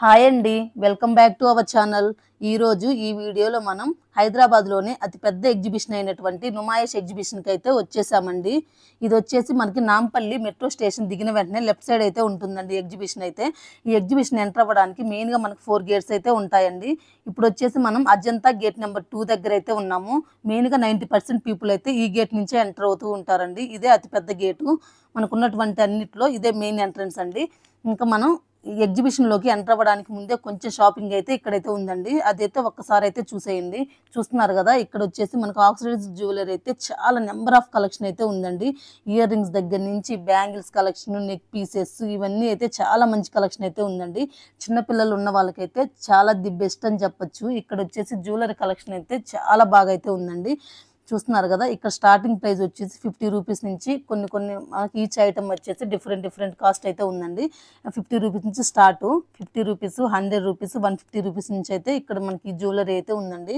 Hi అండి, welcome back to our channel. ఈరోజు ఈ వీడియోలో మనం హైదరాబాద్లోనే అతిపెద్ద ఎగ్జిబిషన్ అయినటువంటి నుమాయిష్ ఎగ్జిబిషన్కి అయితే వచ్చేసామండి. ఇది వచ్చేసి మనకి నాంపల్లి మెట్రో స్టేషన్ దిగిన వెంటనే లెఫ్ట్ సైడ్ అయితే ఉంటుందండి ఎగ్జిబిషన్ అయితే. ఈ ఎగ్జిబిషన్ ఎంటర్ అవ్వడానికి మెయిన్గా మనకు 4 గేట్స్ అయితే ఉంటాయండి. ఇప్పుడు వచ్చేసి మనం అజంతా గేట్ నెంబర్ 2 దగ్గర అయితే ఉన్నాము. మెయిన్గా 90% పీపుల్ అయితే ఈ గేట్ నుంచే ఎంటర్ అవుతూ ఉంటారండి. ఇదే అతిపెద్ద గేటు, మనకున్నటువంటి అన్నిట్లో ఇదే మెయిన్ ఎంట్రన్స్ అండి. ఇంకా మనం ఈ ఎగ్జిబిషన్లోకి ఎంటర్ అవ్వడానికి ముందే కొంచెం షాపింగ్ అయితే ఇక్కడైతే ఉందండి. అదైతే ఒక్కసారి అయితే చూసేయండి. చూస్తున్నారు కదా, ఇక్కడ వచ్చేసి మనకు ఆక్సిడైజ్ జ్యువెలరీ అయితే చాలా నెంబర్ ఆఫ్ కలెక్షన్ అయితే ఉందండి. ఇయర్ రింగ్స్ దగ్గర నుంచి బ్యాంగిల్స్ కలెక్షన్, నెక్ పీసెస్, ఇవన్నీ అయితే చాలా మంచి కలెక్షన్ అయితే ఉందండి. చిన్నపిల్లలు ఉన్న వాళ్ళకైతే చాలా ది బెస్ట్ అని చెప్పొచ్చు. ఇక్కడ వచ్చేసి జ్యువెలరీ కలెక్షన్ అయితే చాలా బాగా అయితే ఉందండి. చూస్తున్నారు కదా, ఇక్కడ స్టార్టింగ్ ప్రైస్ వచ్చేసి 50 రూపీస్ నుంచి కొన్ని మనకి ఈచ్ ఐటమ్ వచ్చేసి డిఫరెంట్ కాస్ట్ అయితే ఉందండి. 50 రూపీస్ నుంచి స్టార్ట్, 50 రూపీస్, 100 రూపీస్, 150 రూపీస్ నుంచి అయితే ఇక్కడ మనకి జ్యువెలరీ అయితే ఉందండి.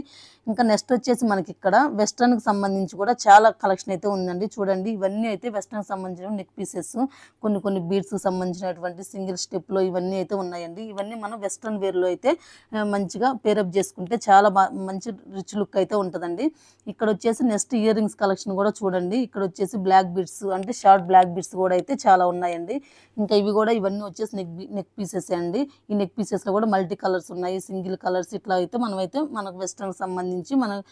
ఇంకా నెక్స్ట్ వచ్చేసి మనకి ఇక్కడ వెస్ట్రన్కి సంబంధించి కూడా చాలా కలెక్షన్ అయితే ఉందండి. చూడండి, ఇవన్నీ అయితే వెస్ట్రన్కి సంబంధించిన నెక్ పీసెస్, కొన్ని బీడ్స్కి సంబంధించినటువంటి సింగిల్ స్టెప్లో ఇవన్నీ అయితే ఉన్నాయండి. ఇవన్నీ మనం వెస్ట్రన్ వేర్లో అయితే మంచిగా పేరప్ చేసుకుంటే చాలా మంచి రిచ్ లుక్ అయితే ఉంటుందండి. ఇక్కడ వచ్చేసి నెక్స్ట్ ఇయర్ రింగ్స్ కలెక్షన్ కూడా చూడండి. ఇక్కడ వచ్చేసి బ్లాక్ బిడ్స్ అంటే షార్ట్ బ్లాక్ బిడ్స్ కూడా అయితే చాలా ఉన్నాయండి. ఇంకా ఇవన్నీ వచ్చేసి నెక్ పీసెస్ అండి. ఈ నెక్ పీసెస్లో కూడా మల్టీ కలర్స్ ఉన్నాయి, సింగిల్ కలర్స్, ఇట్లా అయితే మనకు వెస్ట్రన్కి సంబంధించి మన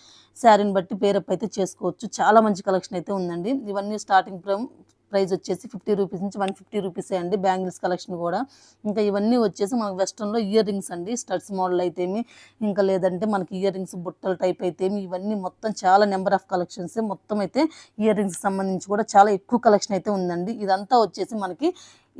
శారీని బట్టి పేరప్ అయితే చేసుకోవచ్చు. చాలా మంచి కలెక్షన్ అయితే ఉందండి. ఇవన్నీ స్టార్టింగ్ ప్రైస్ వచ్చేసి 50 రూపీస్ నుంచి 150 రూపీసే అండి. బ్యాంగిల్స్ కలెక్షన్ కూడా. ఇంకా ఇవన్నీ వచ్చేసి మనకు వెస్ట్రన్లో ఇయర్ రింగ్స్ అండి. స్టడ్స్ మోడల్ అయితేమి, ఇంకా లేదంటే మనకి ఇయర్ రింగ్స్ బుట్టల టైప్ అయితేమి, ఇవన్నీ మొత్తం చాలా నెంబర్ ఆఫ్ కలెక్షన్స్. మొత్తం అయితే ఇయర్ రింగ్స్ సంబంధించి కూడా చాలా ఎక్కువ కలెక్షన్ అయితే ఉందండి. ఇదంతా వచ్చేసి మనకి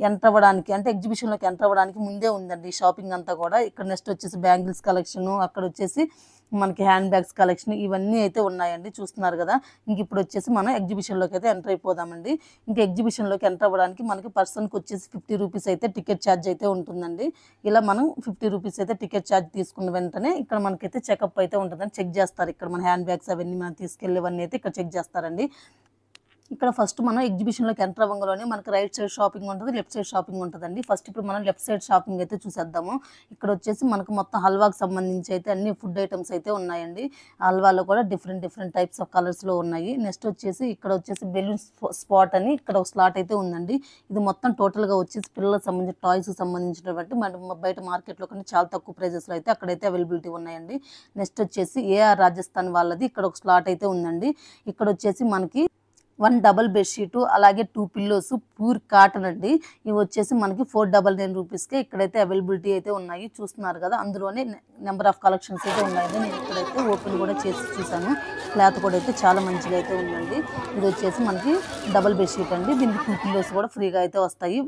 ఎంటర్ అవ్వడానికి అంటే ఎగ్జిబిషన్లోకి ఎంటర్ అవ్వడానికి ముందే ఉందండి షాపింగ్ అంతా కూడా. ఇక్కడ నెక్స్ట్ వచ్చేసి బ్యాంగిల్స్ కలెక్షను, అక్కడ వచ్చేసి మనకి హ్యాండ్ బ్యాగ్స్ కలెక్షన్, ఇవన్నీ అయితే ఉన్నాయండి. చూస్తున్నారు కదా. ఇంక ఇప్పుడు వచ్చేసి మనం ఎగ్జిబిషన్లోకి అయితే ఎంటర్ అయిపోదామండి. ఇంకా ఎగ్జిబిషన్లోకి ఎంటర్ అవ్వడానికి మనకి పర్సన్కి వచ్చేసి 50 రూపీస్ అయితే టికెట్ ఛార్జ్ అయితే ఉంటుందండి. ఇలా మనం 50 రూపీస్ అయితే టికెట్ ఛార్జ్ తీసుకున్న వెంటనే ఇక్కడ మనకైతే చెకప్ అయితే ఉంటుందని చెక్ చేస్తారు. ఇక్కడ మన హ్యాండ్ బ్యాగ్స్ అవన్నీ మనం తీసుకెళ్ళేవన్నీ అయితే ఇక్కడ చెక్ చేస్తారండి. ఇక్కడ ఫస్ట్ మనం ఎగ్జిబిషన్లోకి ఎంటర్ అవ్వగానే మనకి రైట్ సైడ్ షాపింగ్ ఉంటుంది, లెఫ్ట్ సైడ్ షాపింగ్ ఉంటుందండి. ఫస్ట్ ఇప్పుడు మనం లెఫ్ట్ సైడ్ షాపింగ్ అయితే చూసేద్దాము. ఇక్కడ వచ్చేసి మనకు మొత్తం హల్వాకి సంబంధించి అయితే అన్ని ఫుడ్ ఐటమ్స్ అయితే ఉన్నాయండి. హల్వాలో కూడా డిఫరెంట్ టైప్స్ ఆఫ్ కలర్స్లో ఉన్నాయి. నెక్స్ట్ వచ్చేసి ఇక్కడ వచ్చేసి బెలూన్ స్పాట్ అని ఇక్కడ ఒక స్లాట్ అయితే ఉందండి. ఇది మొత్తం టోటల్గా వచ్చేసి పిల్లలకు సంబంధించిన టాయ్స్కి సంబంధించినటువంటి బయట మార్కెట్లో కానీ చాలా తక్కువ ప్రైజెస్లో అయితే అక్కడైతే అవైలబిలిటీ ఉన్నాయండి. నెక్స్ట్ వచ్చేసి ఏఆర్ రాజస్థాన్ వాళ్ళది ఇక్కడ ఒక స్లాట్ అయితే ఉందండి. ఇక్కడ వచ్చేసి మనకి 1 డబల్ బెడ్షీటు, అలాగే 2 పిల్లోస్ ప్యూర్ కాటన్ అండి. ఇవి వచ్చేసి మనకి 499 రూపీస్కే ఇక్కడైతే అవైలబిలిటీ అయితే ఉన్నాయి. చూస్తున్నారు కదా, అందులోనే నెంబర్ ఆఫ్ కలెక్షన్స్ అయితే ఉన్నాయండి. నేను ఇక్కడైతే ఓపెన్ కూడా చేసి చూసాను. క్లాత్ కూడా అయితే చాలా మంచిగా అయితే ఉందండి. ఇది వచ్చేసి మనకి డబల్ బెడ్షీట్ అండి. దీనికి 2 పిల్లోస్ కూడా ఫ్రీగా అయితే వస్తాయి.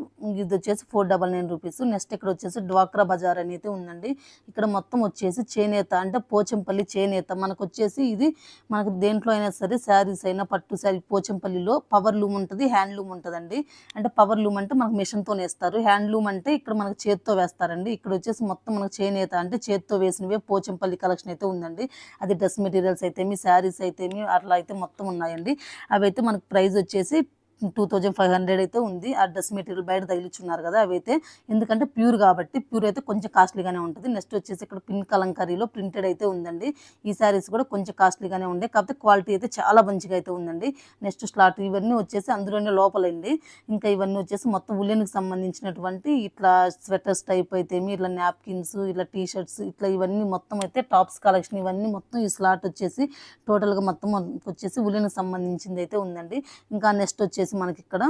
ఇది వచ్చేసి 499 రూపీస్. నెక్స్ట్ ఇక్కడ వచ్చేసి డ్వాక్రా బజార్ అని అయితే ఉందండి. ఇక్కడ మొత్తం వచ్చేసి చేనేత అంటే పోచంపల్లి చేనేత. మనకు వచ్చేసి ఇది మనకు దేంట్లో అయినా సరే శారీస్ అయినా పట్టు శారీ పోచంపల్లిలో పవర్ లూమ్ ఉంటుంది, హ్యాండ్ లూమ్ ఉంటుందండి. అంటే పవర్ లూమ్ అంటే మనకు మిషన్తో వేస్తారు, హ్యాండ్ లూమ్ అంటే ఇక్కడ మనకు చేత్తో వేస్తారండి. ఇక్కడ వచ్చేసి మొత్తం మనకు చేనేత అంటే చేత్తో వేసినవే పోచంపల్లి కలెక్షన్ అయితే ఉందండి. అది డ్రెస్ మెటీరియల్స్ అయితేమి, శారీస్ అయితేమి, అట్లా అయితే మొత్తం ఉన్నాయండి. అవి అయితే మనకు ప్రైస్ వచ్చేసి 2500 అయితే ఉంది. ఆ డ్రెస్ మెటీరియల్ బయట తగిలించున్నారు కదా, అవైతే ఎందుకంటే ప్యూర్ కాబట్టి ప్యూర్ అయితే కొంచెం కాస్ట్లీగానే ఉంటుంది. నెక్స్ట్ వచ్చేసి ఇక్కడ పిన్ కలంకారీలో ప్రింటెడ్ అయితే ఉందండి. ఈ శారీస్ కూడా కొంచెం కాస్ట్లీగానే ఉండే, కాకపోతే క్వాలిటీ అయితే చాలా మంచిగా అయితే ఉందండి. నెక్స్ట్ స్లాట్ ఇవన్నీ వచ్చేసి అందులోనే లోపలండి. ఇంకా ఇవన్నీ వచ్చేసి మొత్తం ఉలెన్కి సంబంధించినటువంటి ఇట్లా స్వెటర్స్ టైప్ అయితేమి, ఇట్లా నాప్కిన్స్, ఇట్లా టీ షర్ట్స్, ఇట్లా ఇవన్నీ మొత్తం అయితే టాప్స్ కలెక్షన్, ఇవన్నీ మొత్తం ఈ స్లాట్ వచ్చేసి టోటల్గా మొత్తం వచ్చేసి ఉలెన్కి సంబంధించింది అయితే ఉందండి. ఇంకా నెక్స్ట్ వచ్చేసి మనకి ఇక్కడ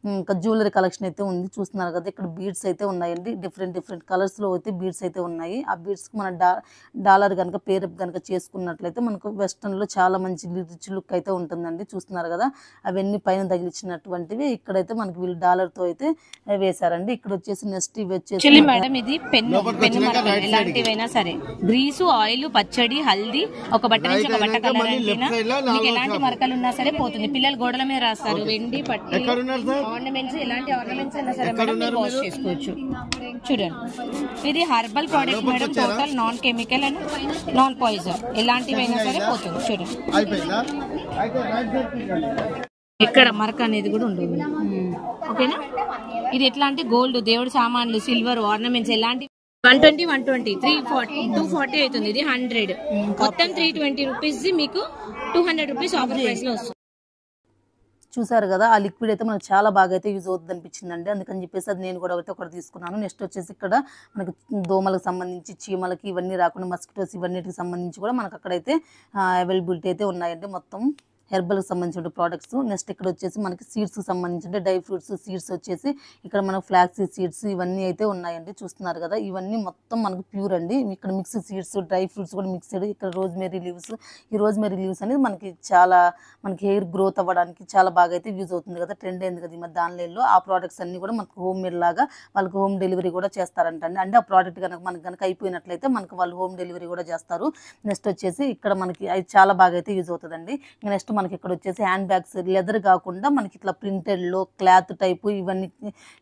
ఇంకా జ్యువెలరీ కలెక్షన్ అయితే ఉంది. చూస్తున్నారు కదా, ఇక్కడ బీడ్స్ అయితే ఉన్నాయండి. డిఫరెంట్ కలర్స్లో అయితే బీడ్స్ అయితే ఉన్నాయి. ఆ బీడ్స్కి మన డాలర్ కనుక పేరప్ కనుక చేసుకున్నట్లయితే మనకు వెస్ట్రన్లో చాలా మంచి రిచ్ లుక్ అయితే ఉంటుందండి. చూస్తున్నారు కదా, అవన్నీ పైన తగిలించినటువంటివి ఇక్కడైతే మనకి వీళ్ళు డాలర్తో అయితే వేశారండి. ఇక్కడ వచ్చేసి నెక్స్ట్ ఇవి వచ్చేసి మేడం ఇది పెన్ను ఎలాంటివైనా సరే, గ్రీసు, ఆయిల్, పచ్చడి, హల్దీ, ఒక బట్ట నుంచి ఒక బట్ట కలర్ అంటేనా మీకు ఎలాంటి మరకలు ఉన్నా సరే పోతుంది. పిల్లలు గోడల మీద రాస్తారు, వెండి పట్టి ఆర్నమెంట్స్, ఎలాంటి ఆర్నమెంట్స్ అయినా సరే మేడం మీరు వాష్ చేసుకోవచ్చు. చూడండి, ఇది herbal product madam, total non chemical and non poison, ఎలాంటివైనా సరే పోతుంది. చూడండి, ఇక్కడ మరక అనేది కూడా ఉండదు. ఓకేనా. ఇది ఎట్లాంటి గోల్డ్, దేవుడి సామాన్లు, సిల్వర్, ఆర్నమెంట్స్, ఎలాంటి 120 120 340 240 అవుతుంది. ఇది 100 మొత్తం 320 రూపీస్ మీకు 200 రూపీస్ ఆఫర్ ప్రైస్ లో వస్తుంది. చూసారు కదా, ఆ లిక్విడ్ అయితే మనకు చాలా బాగా అయితే యూజ్ అవుతుంది అనిపించిందండి. అందుకని చెప్పేసి అది నేను కూడా అయితే ఒకటి తీసుకున్నాను. నెక్స్ట్ వచ్చేసి ఇక్కడ మనకు దోమలకు సంబంధించి, చీమలకి ఇవన్నీ రాకుండా మస్కిటోస్ ఇవన్నిటికి సంబంధించి కూడా మనకు అక్కడైతే అవైలబిలిటీ అయితే ఉన్నాయండి. మొత్తం హెర్బల్కి సంబంధించిన ప్రోడక్ట్స్. నెక్స్ట్ ఇక్కడ వచ్చేసి మనకి సీడ్స్కి సంబంధించిన డ్రై ఫ్రూట్స్ సీడ్స్ వచ్చేసి ఇక్కడ మనకు ఫ్లాక్సీ సీడ్స్ ఇవన్నీ అయితే ఉన్నాయండి. చూస్తున్నారు కదా, ఇవన్నీ మొత్తం మనకు ప్యూర్ అండి. ఇక్కడ మిక్స్ సీడ్స్ డ్రై ఫ్రూట్స్ కూడా మిక్స్డ్. ఇక్కడ రోజ్మెరీ లీవ్స్, ఈ రోజ్మెరీ లీవ్స్ అనేది మనకి చాలా మనకి హెయిర్ గ్రోత్ అవ్వడానికి చాలా బాగా అయితే యూజ్ అవుతుంది కదా, ట్రెండ్ అయింది కదా ఈ మధ్య ఆన్లైన్లో. ఆ ప్రోడక్ట్స్ అన్ని కూడా మనకు హోమ్ మేడ్ లాగా వాళ్ళకి హోమ్ డెలివరీ కూడా చేస్తారంటండి. అంటే ఆ ప్రోడక్ట్ కనుక మనకు కనుక అయిపోయినట్లయితే మనకు వాళ్ళు హోమ్ డెలివరీ కూడా చేస్తారు. నెక్స్ట్ వచ్చేసి ఇక్కడ మనకి అది చాలా బాగా అయితే యూజ్ అవుతుందండి. నెక్స్ట్ మనకి ఇక్కడ వచ్చేసి హ్యాండ్ బ్యాగ్స్ లెదర్ కాకుండా మనకి ఇట్లా ప్రింటెడ్లో క్లాత్ టైపు ఇవన్నీ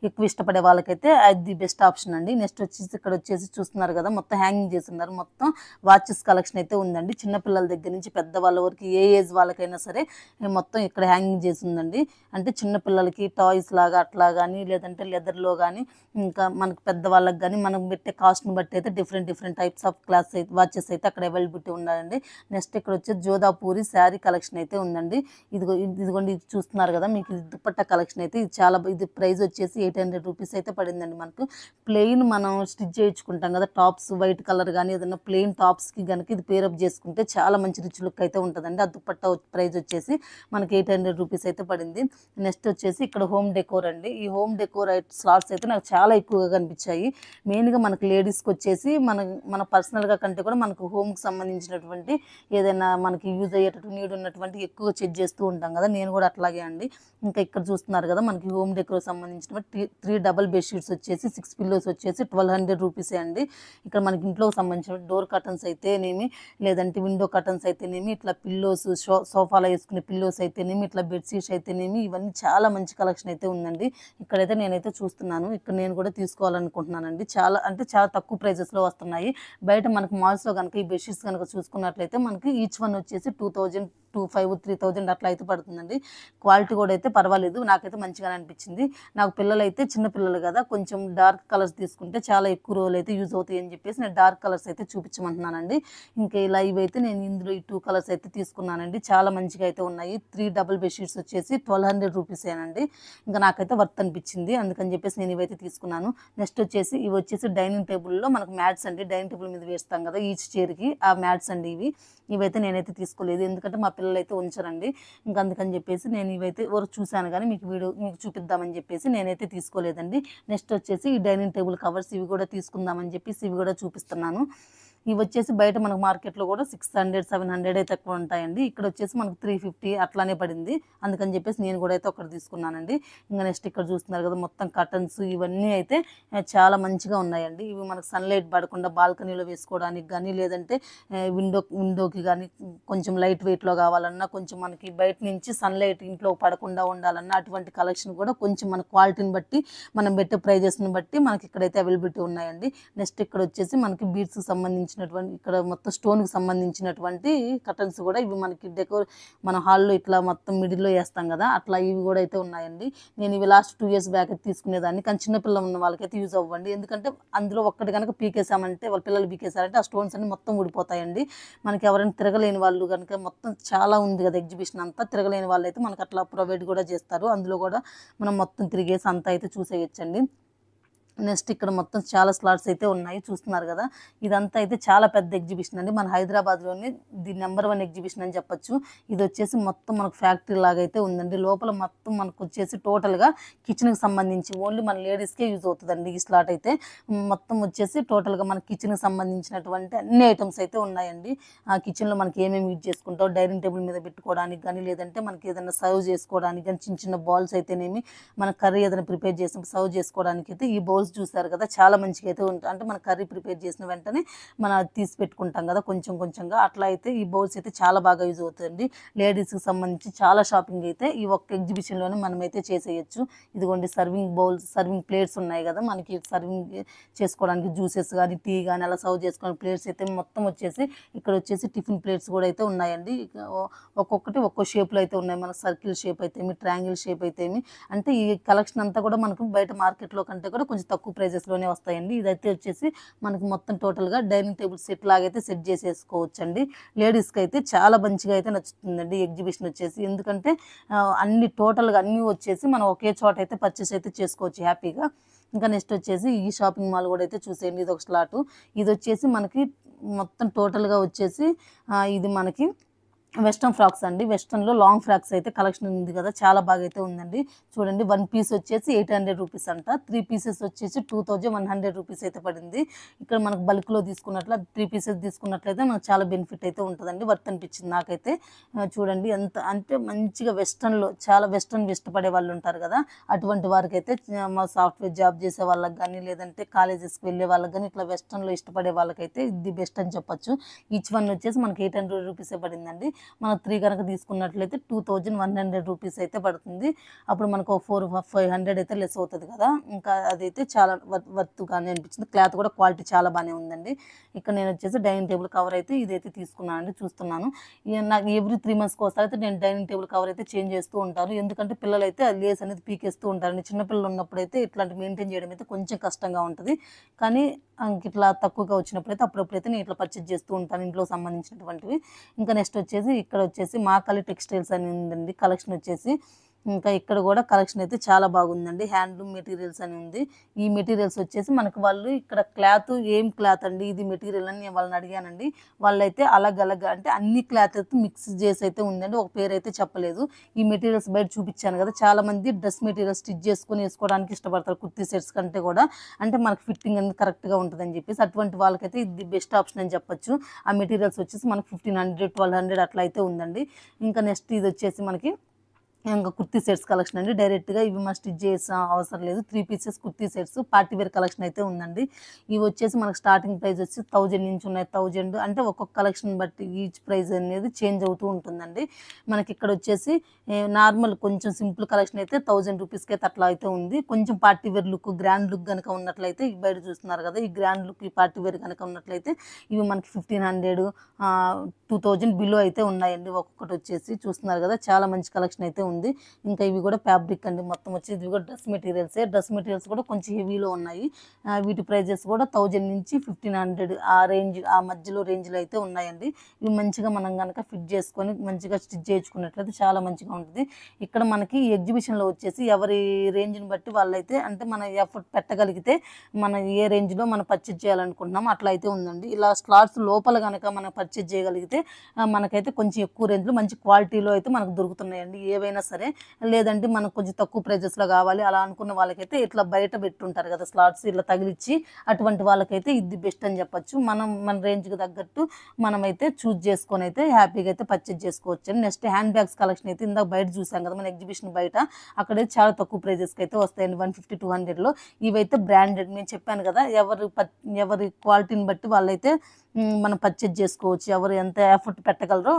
ఎక్కువ ఇష్టపడే వాళ్ళకైతే అది ది బెస్ట్ ఆప్షన్ అండి. నెక్స్ట్ వచ్చేసి ఇక్కడ వచ్చేసి చూస్తున్నారు కదా, మొత్తం హ్యాంగింగ్ చేసి ఉన్నారు. మొత్తం వాచెస్ కలెక్షన్ అయితే ఉందండి. చిన్నపిల్లల దగ్గర నుంచి పెద్దవాళ్ళ వరకు ఏ ఏజ్ వాళ్ళకైనా సరే మొత్తం ఇక్కడ హ్యాంగింగ్ చేసి ఉందండి. అంటే చిన్నపిల్లలకి టాయ్స్ లాగా అట్లా కానీ, లేదంటే లెదర్లో కానీ, ఇంకా మనకు పెద్దవాళ్ళకి కానీ మనం పెట్టే కాస్ట్ని బట్టి అయితే డిఫరెంట్ టైప్స్ ఆఫ్ క్లాస్ అయితే వాచెస్ అయితే అక్కడ అవైలబిలిటీ ఉన్నాయండి. నెక్స్ట్ ఇక్కడ వచ్చేసి జోధాపూరి శారీ కలెక్షన్ అయితే ఉందండి. ఇదిగోండి ఇది చూస్తున్నారు కదా, మీకు ఇది దుపట్టా కలెక్షన్ అయితే ఇది చాలా ఇది ప్రైస్ వచ్చేసి 800 రూపీస్ అయితే పడిందండి. మనకు ప్లెయిన్ మనం స్టిచ్ చేయించుకుంటాం కదా టాప్స్, వైట్ కలర్ కానీ ఏదైనా ప్లెయిన్ టాప్స్కి కనుక ఇది పేరప్ చేసుకుంటే చాలా మంచి రిచ్ లుక్ అయితే ఉంటుందండి. ఆ దుపట్టా ప్రైస్ వచ్చేసి మనకి 800 రూపీస్ అయితే పడింది. నెక్స్ట్ వచ్చేసి ఇక్కడ హోమ్ డెకోర్ అండి. ఈ హోమ్ డెకోర్ స్లాట్స్ అయితే నాకు చాలా ఎక్కువగా కనిపించాయి. మెయిన్గా మనకు లేడీస్కి వచ్చేసి మన పర్సనల్గా కంటే కూడా మనకు హోమ్కి సంబంధించినటువంటి ఏదైనా మనకి యూజ్ అయ్యేటట్టు నీడ్ ఉన్నటువంటి ఎక్కువ చెక్ చేస్తూ ఉంటాం కదా, నేను కూడా అట్లాగే అండి. ఇంకా ఇక్కడ చూస్తున్నారు కదా, మనకి హోమ్ డెకోర్ సంబంధించిన 3 డబల్ బెడ్షీట్స్ వచ్చేసి 6 పిల్లోస్ వచ్చేసి 1200 రూపీసే అండి. ఇక్కడ మనకి ఇంట్లోకి సంబంధించిన డోర్ కర్టన్స్ అయితేనేమి, లేదంటే విండో కర్టన్స్ అయితేనేమి, ఇట్లా పిల్లోస్ సోఫాలో వేసుకునే పిల్లోస్ అయితేనేమి, ఇట్లా బెడ్షీట్స్ అయితేనేమి, ఇవన్నీ చాలా మంచి కలెక్షన్ అయితే ఉందండి. ఇక్కడైతే నేనైతే చూస్తున్నాను. ఇక్కడ నేను కూడా తీసుకోవాలనుకుంటున్నానండి. చాలా తక్కువ ప్రైజెస్లో వస్తున్నాయి. బయట మనకు మాల్స్లో కనుక ఈ బెడ్షీట్స్ కనుక చూసుకున్నట్లయితే మనకి ఈచ్ వన్ వచ్చేసి 2000, 2500, 3000 అట్లా అయితే పడుతుందండి. క్వాలిటీ కూడా అయితే పర్వాలేదు, నాకైతే మంచిగానే అనిపించింది. నాకు పిల్లలు అయితే చిన్న పిల్లలు కదా, కొంచెం డార్క్ కలర్స్ తీసుకుంటే చాలా ఎక్కువ రోజులు అయితే యూజ్ అవుతాయి అని చెప్పేసి నేను డార్క్ కలర్స్ అయితే చూపించమంటున్నానండి. ఇంకా ఇలా ఇవైతే నేను ఇందులో ఈ 2 కలర్స్ అయితే తీసుకున్నానండి. చాలా మంచిగా అయితే ఉన్నాయి. 3 డబుల్ బెడ్షీట్స్ వచ్చేసి 1200 రూపీసేనండి. ఇంకా నాకైతే వర్త్ అనిపించింది, అందుకని చెప్పేసి నేను ఇవైతే తీసుకున్నాను. నెక్స్ట్ వచ్చేసి ఇవి వచ్చేసి డైనింగ్ టేబుల్లో మనకు మ్యాట్స్ అండి. డైనింగ్ టేబుల్ మీద వేస్తాం కదా ఈచ్ చైర్కి, ఆ మ్యాట్స్ అండి ఇవైతే నేనైతే తీసుకోలేదు, ఎందుకంటే మా పిల్లలు అయితే ఉంచరండి. ఇంకా అందుకని చెప్పేసి నేను ఇవైతే వరకు చూశాను కానీ మీకు చూపిద్దామని చెప్పేసి నేనైతే తీసుకోలేదండి. నెక్స్ట్ వచ్చేసి ఈ డైనింగ్ టేబుల్ కవర్స్ ఇవి కూడా తీసుకుందామని చెప్పేసి ఇవి కూడా చూపిస్తున్నాను. ఇవి వచ్చేసి బయట మనకు మార్కెట్లో కూడా 600, 700 అయితే ఎక్కువ ఉంటాయండి. ఇక్కడ వచ్చేసి మనకు 350 అట్లానే పడింది, అందుకని చెప్పేసి నేను కూడా అయితే ఒకటి తీసుకున్నానండి. ఇంకా నెక్స్ట్ ఇక్కడ చూస్తున్నారు కదా, మొత్తం కర్టన్స్ ఇవన్నీ అయితే చాలా మంచిగా ఉన్నాయండి. ఇవి మనకు సన్లైట్ పడకుండా బాల్కనీలో వేసుకోవడానికి కానీ, లేదంటే విండోకి కానీ కొంచెం లైట్ వెయిట్లో కావాలన్నా, కొంచెం మనకి బయట నుంచి సన్లైట్ ఇంట్లో పడకుండా ఉండాలన్నా అటువంటి కలెక్షన్ కూడా కొంచెం మన క్వాలిటీని బట్టి మనం పెట్టే ప్రైజెస్ని బట్టి మనకి ఇక్కడైతే అవైలబిలిటీ ఉన్నాయండి. నెక్స్ట్ ఇక్కడ వచ్చేసి మనకి బీడ్స్కి సంబంధించినటువంటి ఇక్కడ మొత్తం స్టోన్కి సంబంధించినటువంటి కర్టన్స్ కూడా ఇవి మనకి మన హాల్లో ఇట్లా మొత్తం మిడిల్లో వేస్తాం కదా, అట్లా ఇవి కూడా అయితే ఉన్నాయండి. నేను ఇవి లాస్ట్ 2 years బ్యాక్ అయితే తీసుకునేదాన్ని, కానీ చిన్నపిల్లలు ఉన్న వాళ్ళకైతే యూజ్ అవ్వండి. ఎందుకంటే అందులో ఒక్కటి కనుక పీకేసామంటే, వాళ్ళ పిల్లలు పీకేసారంటే ఆ స్టోన్స్ అన్ని మొత్తం ఊడిపోతాయండి. మనకి ఎవరైనా తిరగలేని వాళ్ళు కనుక, మొత్తం చాలా ఉంది కదా ఎగ్జిబిషన్ అంతా, తిరగలేని వాళ్ళు అయితే మనకు అట్లా ప్రొవైడ్ కూడా చేస్తారు. అందులో కూడా మనం మొత్తం తిరిగేసి అంతా అయితే చూసేయచ్చండి. నెక్స్ట్ ఇక్కడ మొత్తం చాలా స్లాట్స్ అయితే ఉన్నాయి, చూస్తున్నారు కదా. ఇదంతా అయితే చాలా పెద్ద ఎగ్జిబిషన్ అండి. మన హైదరాబాద్లోనే ది నెంబర్ 1 ఎగ్జిబిషన్ అని చెప్పొచ్చు. ఇది వచ్చేసి మొత్తం మనకు ఫ్యాక్టరీ లాగా అయితే ఉందండి. లోపల మొత్తం మనకు వచ్చేసి టోటల్గా కిచెన్కి సంబంధించి ఓన్లీ మన లేడీస్కే యూజ్ అవుతుందండి ఈ స్లాట్ అయితే. మొత్తం వచ్చేసి టోటల్గా మన కిచెన్కి సంబంధించినటువంటి అన్ని ఐటమ్స్ అయితే ఉన్నాయండి. ఆ కిచెన్లో మనకి ఏమేమి యూజ్ చేసుకుంటాం, డైనింగ్ టేబుల్ మీద పెట్టుకోవడానికి కానీ, లేదంటే మనకి ఏదైనా సర్వ్ చేసుకోవడానికి కానీ, చిన్న బాల్స్ అయితేనేమి, మన కర్రీ ఏదైనా ప్రిపేర్ చేసినప్పుడు సర్వ్ చేసుకోవడానికి అయితే ఈ బౌల్స్ చూసారు కదా, చాలా మంచిగా అయితే ఉంటాయి. అంటే మన కర్రీ ప్రిపేర్ చేసిన వెంటనే మనం అది తీసి పెట్టుకుంటాం కదా కొంచెంగా, అట్లా అయితే ఈ బౌల్స్ అయితే చాలా బాగా యూజ్ అవుతుంది. లేడీస్కి సంబంధించి చాలా షాపింగ్ అయితే ఈ ఒక్క ఎగ్జిబిషన్లోనే మనం అయితే చేసేయచ్చు. ఇదిగోండి సర్వింగ్ బౌల్స్, సర్వింగ్ ప్లేట్స్ ఉన్నాయి కదా, మనకి సర్వింగ్ చేసుకోవడానికి జ్యూసెస్ కానీ, టీ కానీ అలా సర్వ్ చేసుకోవడానికి ప్లేట్స్ అయితే మొత్తం వచ్చేసి ఇక్కడ వచ్చేసి టిఫిన్ ప్లేట్స్ కూడా అయితే ఉన్నాయండి. ఒక్కొక్కటి ఒక్కో షేప్లో అయితే ఉన్నాయి. మనకు సర్కిల్ షేప్ అయితే ఏమి, ట్రయాంగిల్ షేప్ అయితే ఏమి, అంటే ఈ కలెక్షన్ అంతా కూడా మనకు బయట మార్కెట్లో కంటే కూడా కొంచెం తక్కువ ప్రైజెస్లోనే వస్తాయండి. ఇదైతే వచ్చేసి మనకి మొత్తం టోటల్గా డైనింగ్ టేబుల్ సెట్ లాగైతే సెట్ చేసేసుకోవచ్చు అండి. లేడీస్కి అయితే చాలా మంచిగా అయితే నచ్చుతుందండి ఎగ్జిబిషన్ వచ్చేసి. ఎందుకంటే అన్ని టోటల్గా అన్నీ వచ్చేసి మనం ఒకే చోట అయితే పర్చేస్ అయితే చేసుకోవచ్చు హ్యాపీగా. ఇంకా నెక్స్ట్ వచ్చేసి ఈ షాపింగ్ మాల్ కూడా అయితే చూసేయండి. ఇది ఒక స్లాటు. ఇది వచ్చేసి మనకి మొత్తం టోటల్గా వచ్చేసి ఇది మనకి వెస్ట్రన్ ఫ్రాక్స్ అండి. వెస్ట్రన్లో లాంగ్ ఫ్రాక్స్ అయితే కలెక్షన్ ఉంది కదా, చాలా బాగా అయితే ఉందండి. చూడండి 1 పీస్ వచ్చేసి 800 రూపీస్ అంట. 3 పీసెస్ వచ్చేసి 2100 రూపీస్ అయితే పడింది. ఇక్కడ మనకు బల్క్లో తీసుకున్నట్లు 3 పీసెస్ తీసుకున్నట్లయితే మనకు చాలా బెనిఫిట్ అయితే ఉంటుందండి. వర్త్ అనిపించింది నాకైతే. చూడండి ఎంత అంటే మంచిగా వెస్ట్రన్లో, చాలా వెస్ట్రన్ ఇష్టపడే వాళ్ళు ఉంటారు కదా, అటువంటి వారికి అయితే మా సాఫ్ట్వేర్ జాబ్ చేసే వాళ్ళకి కానీ లేదంటే కాలేజెస్కి వెళ్ళే వాళ్ళకి కానీ ఇట్లా వెస్ట్రన్లో ఇష్టపడే వాళ్ళకైతే ఇది బెస్ట్ అని చెప్పొచ్చు. ఈచ్ వన్ వచ్చేసి మనకి 800 రూపీసే పడిందండి. మనం 3 కనుక తీసుకున్నట్లయితే 2100 రూపీస్ అయితే పడుతుంది. అప్పుడు మనకు 400-500 అయితే లెస్ అవుతుంది కదా. ఇంకా అదైతే చాలా వర్త్గానే అనిపించింది. క్లాత్ కూడా క్వాలిటీ చాలా బాగానే ఉందండి. ఇక్కడ నేను వచ్చేసి డైనింగ్ టేబుల్ కవర్ అయితే ఇదైతే తీసుకున్నాను అండి. చూస్తున్నాను నాకు ఎవ్రీ 3 మంత్స్కి ఒకసారి అయితే నేను డైనింగ్ టేబుల్ కవర్ అయితే చేంజ్ చేస్తూ ఉంటాను. ఎందుకంటే పిల్లలు అయితే లేస్ అనేది పీకేస్తూ ఉంటారండి. చిన్నపిల్లలు ఉన్నప్పుడు అయితే ఇట్లాంటి మెయింటైన్ చేయడం అయితే కొంచెం కష్టంగా ఉంటుంది. కానీ ఇట్లా తక్కువగా వచ్చినప్పుడైతే అప్పుడప్పుడైతే నేను ఇట్లా పర్చేజ్ చేస్తూ ఉంటాను ఇంట్లోకి సంబంధించినటువంటివి. ఇంకా నెక్స్ట్ వచ్చేసి ఇక్కడ వచ్చేసి మాకాలి టెక్స్టైల్స్ అని ఉందండి కలెక్షన్ వచ్చేసి. ఇంకా ఇక్కడ కూడా కలెక్షన్ అయితే చాలా బాగుందండి. హ్యాండ్లూమ్ మెటీరియల్స్ అని ఉంది. ఈ మెటీరియల్స్ వచ్చేసి మనకు వాళ్ళు ఇక్కడ క్లాత్ ఏం క్లాత్ అండి ఇది మెటీరియల్ అని నేను వాళ్ళని అడిగానండి. వాళ్ళైతే అలగ్ అంటే అన్ని క్లాత్ అయితే మిక్స్ చేసి అయితే ఉందండి. ఒక పేరు అయితే చెప్పలేదు. ఈ మెటీరియల్స్ బయట చూపించాను కదా, చాలా మంది డ్రెస్ మెటీరియల్స్ స్టిచ్ చేసుకొని వేసుకోవడానికి ఇష్టపడతారు కుర్తీ సెట్స్ కంటే కూడా. అంటే మనకు ఫిట్టింగ్ అనేది కరెక్ట్గా ఉంటుందని చెప్పేసి అటువంటి వాళ్ళకైతే ఇది బెస్ట్ ఆప్షన్ అని చెప్పొచ్చు. ఆ మెటీరియల్స్ వచ్చేసి మనకు 1500-1200 అట్లా అయితే ఉందండి. ఇంకా నెక్స్ట్ ఇది వచ్చేసి మనకి ఇంకా కుర్తీ సెట్స్ కలెక్షన్ అండి. డైరెక్ట్గా ఇవి మనం స్టిచ్ చేసిన అవసరం లేదు. 3 pieces kurti sets party wear collection అయితే ఉందండి. ఇవి వచ్చేసి మనకు స్టార్టింగ్ ప్రైస్ వచ్చి 1000 నుంచి ఉన్నాయి. 1000 అంటే ఒక్కొక్క కలెక్షన్ బట్టి ఈచ్ ప్రైస్ అనేది చేంజ్ అవుతూ ఉంటుందండి. మనకి ఇక్కడ వచ్చేసి నార్మల్ కొంచెం సింపుల్ కలెక్షన్ అయితే 1000 రూపీస్కి అయితే అట్లా అయితే ఉంది. కొంచెం party wear look, grand look కనుక ఉన్నట్లయితే బయట చూస్తున్నారు కదా, ఈ గ్రాండ్ లుక్ ఈ పార్టీ వేర్ కనుక ఉన్నట్లయితే ఇవి మనకి 1500-2000 బిలో అయితే ఉన్నాయండి. ఒక్కొక్కటి వచ్చేసి చూస్తున్నారు కదా, చాలా మంచి కలెక్షన్ అయితే ఉంది. ఇంకా ఇవి కూడా ఫ్యాబ్రిక్ అండి. మొత్తం వచ్చి ఇవి కూడా డ్రెస్ మెటీరియల్స్ కూడా కొంచెం హెవీలో ఉన్నాయి. వీటి ప్రైజెస్ కూడా 1000 నుంచి 1500 ఆ రేంజ్, ఆ మధ్యలో రేంజ్లో అయితే ఉన్నాయండి. ఇవి మంచిగా మనం కనుక ఫిట్ చేసుకొని మంచిగా స్టిచ్ చేయించుకున్నట్లయితే చాలా మంచిగా ఉంటుంది. ఇక్కడ మనకి ఈ ఎగ్జిబిషన్లో వచ్చేసి ఎవరి రేంజ్ని బట్టి వాళ్ళైతే అంటే మన ఎఫర్ట్ పెట్టగలిగితే మన ఏ రేంజ్లో మనం పర్చేజ్ చేయాలనుకుంటున్నామో అట్లా అయితే ఉందండి. ఇలా స్లాట్స్ లోపల కనుక మనం పర్చేజ్ చేయగలిగితే మనకైతే కొంచెం ఎక్కువ రేంజ్లో మంచి క్వాలిటీలో అయితే మనకు దొరుకుతున్నాయండి ఏవైనా సరే. లేదంటే మనకు కొంచెం తక్కువ ప్రైజెస్లో కావాలి అలా అనుకున్న వాళ్ళకైతే ఇట్లా బయట పెట్టుంటారు కదా స్లాట్స్, ఇట్లా తగిలిచ్చి, అటువంటి వాళ్ళకైతే ఇది బెస్ట్ అని చెప్పొచ్చు. మనం మన రేంజ్కి తగ్గట్టు మనమైతే చూజ్ చేసుకొని అయితే హ్యాపీగా అయితే పర్చేజ్ చేసుకోవచ్చు. నెక్స్ట్ హ్యాండ్ బ్యాగ్స్ కలెక్షన్ అయితే ఇందాక బయట చూసాం కదా మన ఎగ్జిబిషన్ బయట, అక్కడే చాలా తక్కువ ప్రైజెస్కి అయితే వస్తాయండి. 150-200లో. ఇవైతే బ్రాండెడ్, నేను చెప్పాను కదా, ఎవరి క్వాలిటీని బట్టి వాళ్ళైతే మనం పర్చేజ్ చేసుకోవచ్చు. ఎవరు ఎంత ఎఫర్ట్ పెట్టగలరో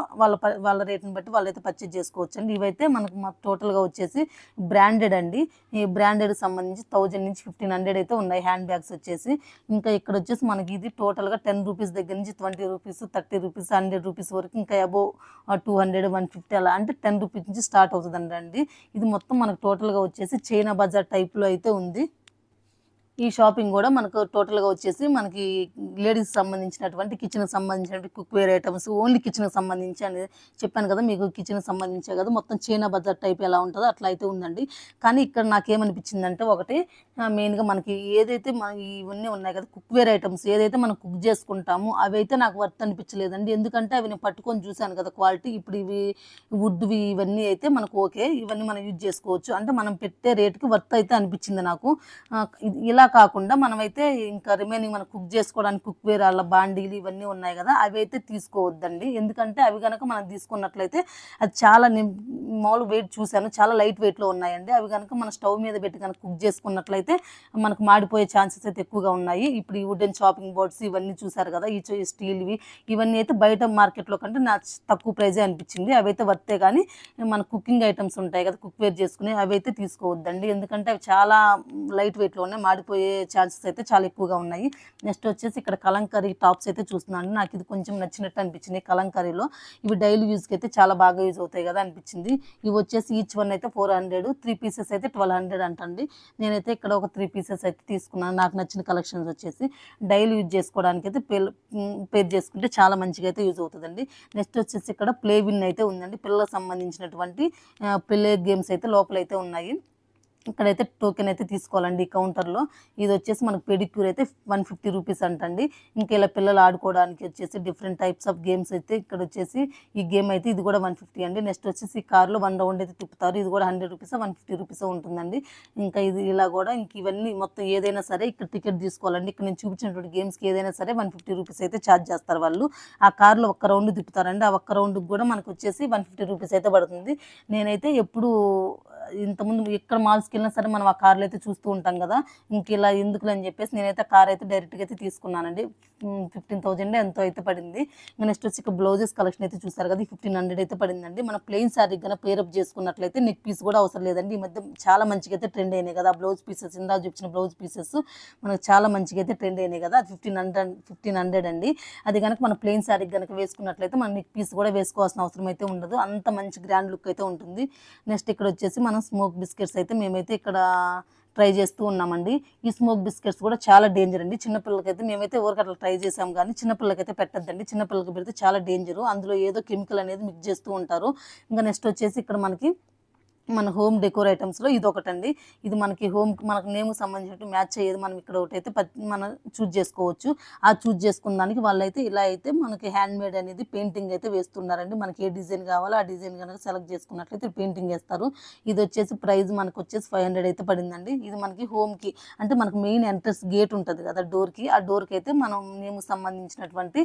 వాళ్ళ రేట్ని బట్టి వాళ్ళైతే పర్చేజ్ చేసుకోవచ్చు అండి. ఇవైతే మనకు టోటల్గా వచ్చేసి బ్రాండెడ్ అండి. ఈ బ్రాండెడ్ సంబంధించి 1000 నుంచి 1500 అయితే ఉన్నాయి హ్యాండ్ బ్యాగ్స్ వచ్చేసి. ఇంకా ఇక్కడ వచ్చేసి మనకి ఇది టోటల్గా 10 రూపీస్ దగ్గర నుంచి 20 రూపీస్, 30 రూపీస్, 100 రూపీస్ వరకు, ఇంకా అబోవ్ 200-150 అలా అంటే 10 రూపీస్ నుంచి స్టార్ట్ అవుతుందండి. ఇది మొత్తం మనకు టోటల్గా వచ్చేసి చైనా బజార్ టైప్లో అయితే ఉంది. ఈ షాపింగ్ కూడా మనకు టోటల్గా వచ్చేసి మనకి లేడీస్ సంబంధించినటువంటి కిచెన్కి సంబంధించినటువంటి కుక్వేర్ ఐటమ్స్, ఓన్లీ కిచెన్కి సంబంధించి అని చెప్పాను కదా మీకు, కిచెన్కి సంబంధించే కదా, మొత్తం చైనా బజార్ టైప్ ఎలా ఉంటుందో అట్లా అయితే ఉందండి. కానీ ఇక్కడ నాకేమనిపించిందంటే ఒకటి మెయిన్గా మనకి ఏదైతే మన ఇవన్నీ ఉన్నాయి కదా కుక్వేర్ ఐటమ్స్, ఏదైతే మనం కుక్ చేసుకుంటామో అవి అయితే నాకు వర్త్ అనిపించలేదండి. ఎందుకంటే అవి నేను పట్టుకొని చూశాను కదా క్వాలిటీ. ఇప్పుడు ఇవి వుడ్వి ఇవన్నీ అయితే మనకు ఓకే, ఇవన్నీ మనం యూజ్ చేసుకోవచ్చు, అంటే మనం పెట్టే రేటుకి వర్త్ అయితే అనిపించింది నాకు. ఇలా కాకుండా మనమైతే ఇంకా రిమైనింగ్ మనం కుక్ చేసుకోవడానికి కుక్వేర్ అలా బాండీలు ఇవన్నీ ఉన్నాయి కదా, అవి అయితే తీసుకోవద్దండి. ఎందుకంటే అవి కనుక మనం తీసుకున్నట్లయితే అది చాలా, నేను మామూలు వెయిట్ చూశాను, చాలా లైట్ వెయిట్లో ఉన్నాయండి. అవి కనుక మన స్టవ్ మీద పెట్టి కనుక కుక్ చేసుకున్నట్లయితే మనకు మాడిపోయే ఛాన్సెస్ అయితే ఎక్కువగా ఉన్నాయి. ఇప్పుడు ఈ వుడెన్ చాపింగ్ బోర్డ్స్ ఇవన్నీ చూసారు కదా, ఈ స్టీల్వి ఇవన్నీ అయితే బయట మార్కెట్లో కంటే నాకు తక్కువ ప్రైజే అనిపించింది. అవి అయితే వర్తే. కానీ మన కుకింగ్ ఐటమ్స్ ఉంటాయి కదా కుక్వేర్ చేసుకుని, అవి అయితే తీసుకోవద్దండి. ఎందుకంటే అవి చాలా లైట్ వెయిట్లో ఉన్నాయి, మాడిపోయే పోయే ఛాన్సెస్ అయితే చాలా ఎక్కువగా ఉన్నాయి. నెక్స్ట్ వచ్చేసి ఇక్కడ కలంకరీ టాప్స్ అయితే చూస్తున్నాను. నాకు ఇది కొంచెం నచ్చినట్టు అనిపించింది. కలంకరీలో ఇవి డైలీ యూజ్కి అయితే చాలా బాగా యూజ్ అవుతాయి కదా అనిపించింది. ఇవి వచ్చేసి ఈచ్ వన్ అయితే 400, 3 పీసెస్ అయితే 1200 అంటండి. నేనైతే ఇక్కడ ఒక 3 పీసెస్ అయితే తీసుకున్నాను. నాకు నచ్చిన కలెక్షన్స్ వచ్చేసి డైలీ యూజ్ చేసుకోవడానికి అయితే పేర్ చేసుకుంటే చాలా మంచిగా అయితే యూజ్ అవుతుందండి. నెక్స్ట్ వచ్చేసి ఇక్కడ ప్లే విన్ అయితే ఉందండి. పిల్లలకు సంబంధించినటువంటి ప్లే గేమ్స్ అయితే లోపలైతే ఉన్నాయి. ఇక్కడైతే టోకెన్ అయితే తీసుకోవాలండి ఈ కౌంటర్లో. ఇది వచ్చేసి మనకు పెడిక్యూర్ అయితే 150 రూపీస్ అంటండి. ఇంకా ఇలా పిల్లలు ఆడుకోవడానికి వచ్చేసి డిఫరెంట్ టైప్స్ ఆఫ్ గేమ్స్ అయితే ఇక్కడ వచ్చేసి ఈ గేమ్ అయితే ఇది కూడా 150 అండి. నెక్స్ట్ వచ్చేసి కార్లో 1 రౌండ్ అయితే తిప్పుతారు. ఇది కూడా 100 రూపీస్ 150 రూపీస్ ఉంటుందండి. ఇంకా ఇది ఇలా కూడా ఇంక ఇవన్నీ మొత్తం ఏదైనా సరే ఇక్కడ టికెట్ తీసుకోవాలండి. ఇక్కడ నేను చూపించినటువంటి గేమ్స్కి ఏదైనా సరే 150 రూపీస్ అయితే ఛార్జ్ చేస్తారు వాళ్ళు. ఆ కార్లో 1 రౌండ్ తిప్పుతారండి. ఆ 1 రౌండ్కి కూడా మనకు వచ్చేసి 150 రూపీస్ అయితే పడుతుంది. నేనైతే ఎప్పుడు ఇంతకుముందు ఎక్కడ మాల్స్కి వెళ్ళినా సరే మనం ఆ కార్లు అయితే చూస్తూ ఉంటాం కదా, ఇంక ఇలా ఎందుకులే అని చెప్పేసి నేనైతే కార్ అయితే డైరెక్ట్గా అయితే తీసుకున్నానండి. 15,000 ఎంతో అయితే పడింది. ఇంకా నెక్స్ట్ వచ్చి ఇక్కడ బ్లౌజెస్ కలెక్షన్ అయితే చూస్తారు కదా, 1500 అయితే పడిందండి. మన ప్లెయిన్ శారీ కన్నా పేరప్ చేసుకున్నట్లయితే నెక్ పీస్ కూడా అవసరం లేదండి. ఈ మధ్య చాలా మంచిగా అయితే ట్రెండ్ అయినాయి కదా బ్లౌజ్ పీసెస్. ఇందా చూపించిన బ్లౌజ్ పీసెస్ మనకు చాలా మంచిగా అయితే ట్రెండ్ అయినాయి కదా. అది 1500 అండి. అది కనుక మన ప్లెయిన్ శారీ కనుక వేసుకున్నట్లయితే మన నెక్ పీస్ కూడా వేసుకోవాల్సిన అవసరం అయితే ఉండదు. అంత మంచి గ్రాండ్ లుక్ అయితే ఉంటుంది. నెక్స్ట్ ఇక్కడ వచ్చేసి మనం స్మోక్ బిస్కెట్స్ అయితే మేమైతే ఇక్కడ ట్రై చేస్తూ ఉన్నామండి. ఈ స్మోక్ బిస్కెట్స్ కూడా చాలా డేంజర్ అండి. చిన్నపిల్లలకైతే మేమైతే ఊరికి అట్లా ట్రై చేసాం కానీ చిన్నపిల్లలకైతే పెట్టద్దండి. చిన్నపిల్లలకి పెడితే చాలా డేంజరు. అందులో ఏదో కెమికల్ అనేది మిక్స్ చేస్తూ ఉంటారు. ఇంకా నెక్స్ట్ వచ్చేసి ఇక్కడ మనకి మన హోమ్ డెకోర్ ఐటమ్స్లో ఇది ఒకటండి. ఇది మనకి మనకు నేమ్కి సంబంధించినట్టు మ్యాచ్ అయ్యేది మనం ఇక్కడ ఒకటైతే మనం చూజ్ చేసుకోవచ్చు. ఆ చూజ్ చేసుకున్న దానికి వాళ్ళైతే ఇలా అయితే మనకి హ్యాండ్ మేడ్ అనేది పెయింటింగ్ అయితే వేస్తున్నారండి. మనకి ఏ డిజైన్ కావాలో ఆ డిజైన్ కనుక సెలెక్ట్ చేసుకున్నట్లయితే పెయింటింగ్ వేస్తారు. ఇది వచ్చేసి ప్రైస్ మనకు వచ్చేసి 500 అయితే పడిందండి. ఇది మనకి హోమ్కి అంటే మనకు మెయిన్ ఎంట్రన్స్ గేట్ ఉంటుంది కదా డోర్కి, ఆ డోర్కి అయితే మనం నేమ్కి సంబంధించినటువంటి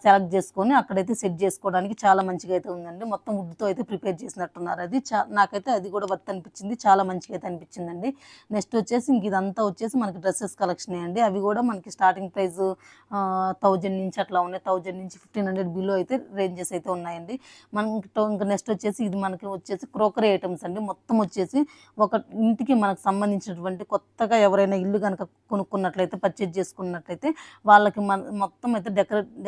సెలెక్ట్ చేసుకొని అక్కడైతే సెట్ చేసుకోవడానికి చాలా మంచిగా అయితే ఉందండి. మొత్తం వుడ్తో అయితే ప్రిపేర్ చేసినట్టున్నారు. అది నాకైతే అది కూడా వర్త్ అనిపించింది. చాలా మంచిగా అయితే అనిపించిందండి. నెక్స్ట్ వచ్చేసి ఇంక ఇదంతా వచ్చేసి మనకి డ్రెస్సెస్ కలెక్షన్ అండి. అవి కూడా మనకి స్టార్టింగ్ ప్రైస్ 1000 నుంచి అట్లా ఉన్నాయి. 1000 నుంచి 1500 బిలో అయితే రేంజెస్ అయితే ఉన్నాయండి. ఇంకా నెక్స్ట్ వచ్చేసి ఇది మనకి వచ్చేసి క్రోకరీ ఐటమ్స్ అండి. మొత్తం వచ్చేసి ఒక ఇంటికి మనకు సంబంధించినటువంటి కొత్తగా ఎవరైనా ఇల్లు కనుక కొనుక్కున్నట్లయితే పర్చేజ్ చేసుకున్నట్లయితే వాళ్ళకి మొత్తం అయితే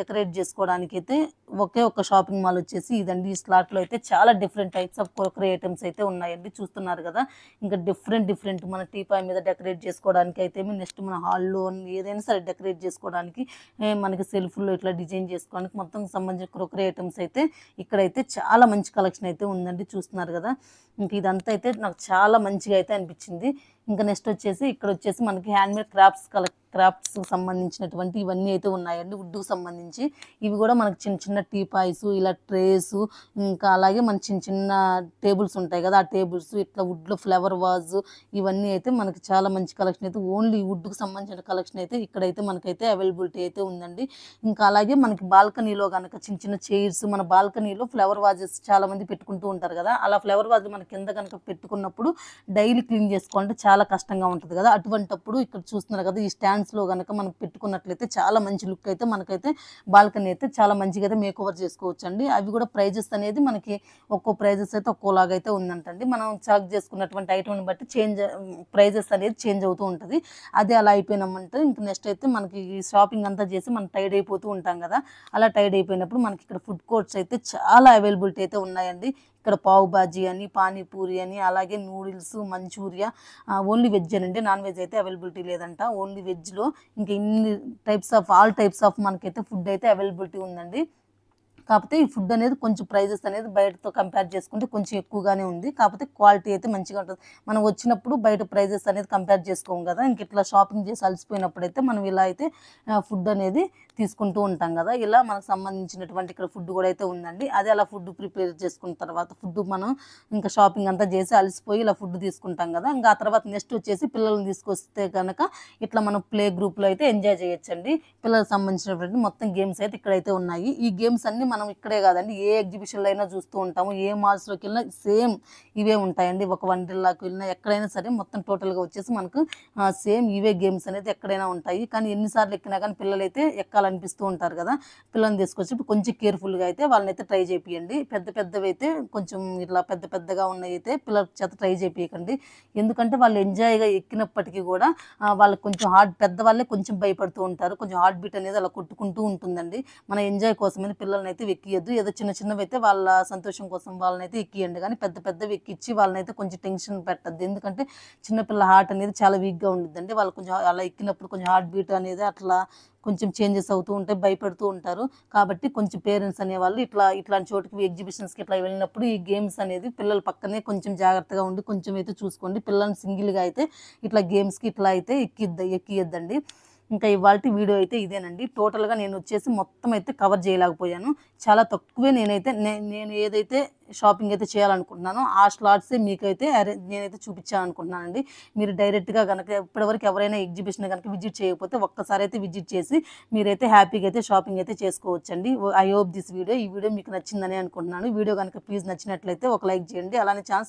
డెకరేట్ చేసుకోవడానికి అయితే ఒకే ఒక షాపింగ్ మాల్ వచ్చేసి ఇదండి. ఈ స్లాట్లో అయితే చాలా different types of crockery items అయితే ఉన్నాయండి. చూస్తున్నారు కదా, ఇంకా డిఫరెంట్ మన టీపాయ్ మీద డెకరేట్ చేసుకోవడానికి అయితే నెక్స్ట్ మన హాల్లో ఏదైనా సరే డెకరేట్ చేసుకోవడానికి మనకి సెల్ఫ్లో ఇట్లా డిజైన్ చేసుకోవడానికి మొత్తం సంబంధించిన క్రోకరీ ఐటమ్స్ అయితే ఇక్కడైతే చాలా మంచి కలెక్షన్ అయితే ఉందండి. చూస్తున్నారు కదా, ఇంక ఇదంతా అయితే నాకు చాలా మంచిగా అయితే అనిపించింది. ఇంకా నెక్స్ట్ వచ్చేసి ఇక్కడ వచ్చేసి మనకి హ్యాండ్మేడ్ క్రాఫ్ట్స్ సంబంధించినటువంటి ఇవన్నీ అయితే ఉన్నాయండి. వుడ్కు సంబంధించి ఇవి కూడా మనకి చిన్న టీపాయ్స్, ఇలా ట్రేస్, ఇంకా అలాగే మన చిన్న టేబుల్స్ ఉంటాయి కదా, ఆ టేబుల్స్ ఇట్లా వుడ్లో ఫ్లవర్ వాజ్ ఇవన్నీ అయితే మనకి చాలా మంచి కలెక్షన్ అయితే ఓన్లీ వుడ్కు సంబంధించిన కలెక్షన్ అయితే ఇక్కడైతే మనకైతే అవైలబిలిటీ అయితే ఉందండి. ఇంకా అలాగే మనకి బాల్కనీలో కనుక చిన్న చైర్స్, మన బాల్కనీలో ఫ్లవర్ వాజెస్ చాలా మంది పెట్టుకుంటూ ఉంటారు కదా, అలా ఫ్లవర్ వాజ్ మన కింద కనుక పెట్టుకున్నప్పుడు డైలీ క్లీన్ చేసుకోవాలంటే చాలా కష్టంగా ఉంటుంది కదా. అటువంటప్పుడు ఇక్కడ చూస్తున్నారు కదా, ఈ స్టాండ్స్లో కనుక మనం పెట్టుకున్నట్లయితే చాలా మంచి లుక్ అయితే మనకైతే బాల్కనీ అయితే చాలా మంచిగా అయితే మేక్ ఓవర్ చేసుకోవచ్చు అండి. అవి కూడా ప్రైజెస్ అనేది మనకి ఒక్కో ప్రైజెస్ అయితే ఒక్కోలాగా అయితే ఉందంటండి. మనం సెలెక్ట్ చేసుకున్నటువంటి ఐటమ్ని బట్టి ప్రైజెస్ అనేది చేంజ్ అవుతూ ఉంటుంది. అదే అలా అయిపోయినామంటే ఇంక నెక్స్ట్ అయితే మనకి షాపింగ్ అంతా చేసి మనం టైడ్ అయిపోతూ ఉంటాం కదా, అలా టైడ్ అయిపోయినప్పుడు మనకి ఇక్కడ ఫుడ్ కోర్ట్స్ అయితే చాలా అవైలబిలిటీ అయితే ఉన్నాయండి. ఇక్కడ పావు బాజీ అని, పానీపూరి అని, అలాగే నూడిల్స్, మంచూరియా, ఓన్లీ వెజ్ అనండి, నాన్ వెజ్ అయితే అవైలబిలిటీ లేదంట. ఓన్లీ వెజ్లో ఇంకా ఇన్ని ఆల్ టైప్స్ ఆఫ్ మనకైతే ఫుడ్ అయితే అవైలబిలిటీ ఉందండి. కాకపోతే ఈ ఫుడ్ అనేది కొంచెం ప్రైజెస్ అనేది బయటతో కంపేర్ చేసుకుంటే కొంచెం ఎక్కువగానే ఉంది. కాకపోతే క్వాలిటీ అయితే మంచిగా ఉంటుంది. మనం వచ్చినప్పుడు బయట ప్రైజెస్ అనేది కంపేర్ చేసుకోము కదా, ఇంక ఇట్లా షాపింగ్ చేసి అలసిపోయినప్పుడు అయితే మనం ఇలా అయితే ఫుడ్ అనేది తీసుకుంటూ ఉంటాం కదా. ఇలా మనకు సంబంధించినటువంటి ఇక్కడ ఫుడ్ కూడా అయితే ఉందండి. అదే అలా ఫుడ్ ప్రిపేర్ చేసుకున్న తర్వాత ఫుడ్ మనం ఇంకా షాపింగ్ అంతా చేసి అలసిపోయి ఇలా ఫుడ్ తీసుకుంటాం కదా, ఇంకా ఆ తర్వాత నెక్స్ట్ వచ్చేసి పిల్లల్ని తీసుకొస్తే కనుక ఇట్లా మనం ప్లే గ్రూప్లో అయితే ఎంజాయ్ చేయొచ్చండి. పిల్లలకు సంబంధించినటువంటి మొత్తం గేమ్స్ అయితే ఇక్కడైతే ఉన్నాయి. ఈ గేమ్స్ అన్ని మనం మనం ఇక్కడే కాదండి ఏ ఎగ్జిబిషన్లో అయినా చూస్తూ ఉంటాము, ఏ మాల్స్లోకి వెళ్ళినా సేమ్ ఇవే ఉంటాయండి. ఒక వండర్లాకి వెళ్ళినా ఎక్కడైనా సరే మొత్తం టోటల్గా వచ్చేసి మనకు సేమ్ ఇవే గేమ్స్ అనేది ఎక్కడైనా ఉంటాయి. కానీ ఎన్నిసార్లు ఎక్కినా కానీ పిల్లలు అయితే ఎక్కాలనిపిస్తూ ఉంటారు కదా, పిల్లల్ని తీసుకొచ్చి కొంచెం కేర్ఫుల్గా అయితే వాళ్ళని అయితే ట్రై చేపియండి. పెద్ద పెద్దవి అయితే కొంచెం ఇట్లా పెద్ద పెద్దగా ఉన్నాయి అయితే పిల్లల చేత ట్రై చేపియకండి. ఎందుకంటే వాళ్ళు ఎంజాయ్గా ఎక్కినప్పటికీ కూడా వాళ్ళకి కొంచెం పెద్దవాళ్ళే కొంచెం భయపడుతూ ఉంటారు, కొంచెం హార్ట్ బీట్ అనేది అలా కొట్టుకుంటూ ఉంటుందండి. మన ఎంజాయ్ కోసమని పిల్లల్ని అయితే ఎక్కియద్దు. ఏదో చిన్న చిన్నవి అయితే వాళ్ళ సంతోషం కోసం వాళ్ళని అయితే ఎక్కియండి, కానీ పెద్ద పెద్దవి ఎక్కించి వాళ్ళని అయితే కొంచెం టెన్షన్ పెట్టద్దు. ఎందుకంటే చిన్నపిల్ల హార్ట్ అనేది చాలా వీక్గా ఉండిద్దండి. వాళ్ళు కొంచెం అలా ఎక్కినప్పుడు కొంచెం హార్ట్ బీట్ అనేది అట్లా కొంచెం చేంజెస్ అవుతూ ఉంటాయి, భయపడుతూ ఉంటారు. కాబట్టి కొంచెం పేరెంట్స్ అనేవాళ్ళు ఇట్లాంటి చోటుకి ఎగ్జిబిషన్స్కి ఇట్లా వెళ్ళినప్పుడు ఈ గేమ్స్ అనేది పిల్లల పక్కనే కొంచెం జాగ్రత్తగా ఉండి కొంచెం అయితే చూసుకోండి. పిల్లల్ని సింగిల్గా అయితే ఇట్లా గేమ్స్కి ఇట్లా అయితే ఎక్కియద్దండి. ఇంకా ఇవాల్టి వీడియో అయితే ఇదేనండి. టోటల్గా నేను వచ్చేసి మొత్తం అయితే కవర్ చేయలేకపోయాను, చాలా తక్కువే. నేను ఏదైతే షాపింగ్ అయితే చేయాలనుకుంటున్నానో ఆ స్లాట్సే మీకైతే నేనైతే చూపించాను అనుకుంటున్నానండి. మీరు డైరెక్ట్గా కనుక ఇప్పటివరకు ఎవరైనా ఎగ్జిబిషన్ కనుక విజిట్ చేయకపోతే ఒక్కసారి అయితే విజిట్ చేసి మీరైతే హ్యాపీగా అయితే షాపింగ్ అయితే చేసుకోవచ్చండి. ఐ హోప్ దిస్ వీడియో ఈ వీడియో మీకు నచ్చిందని అనుకుంటున్నాను. వీడియో కనుక ప్లీజ్ నచ్చినట్లయితే ఒక లైక్ చేయండి. అలానే ఛాన్స్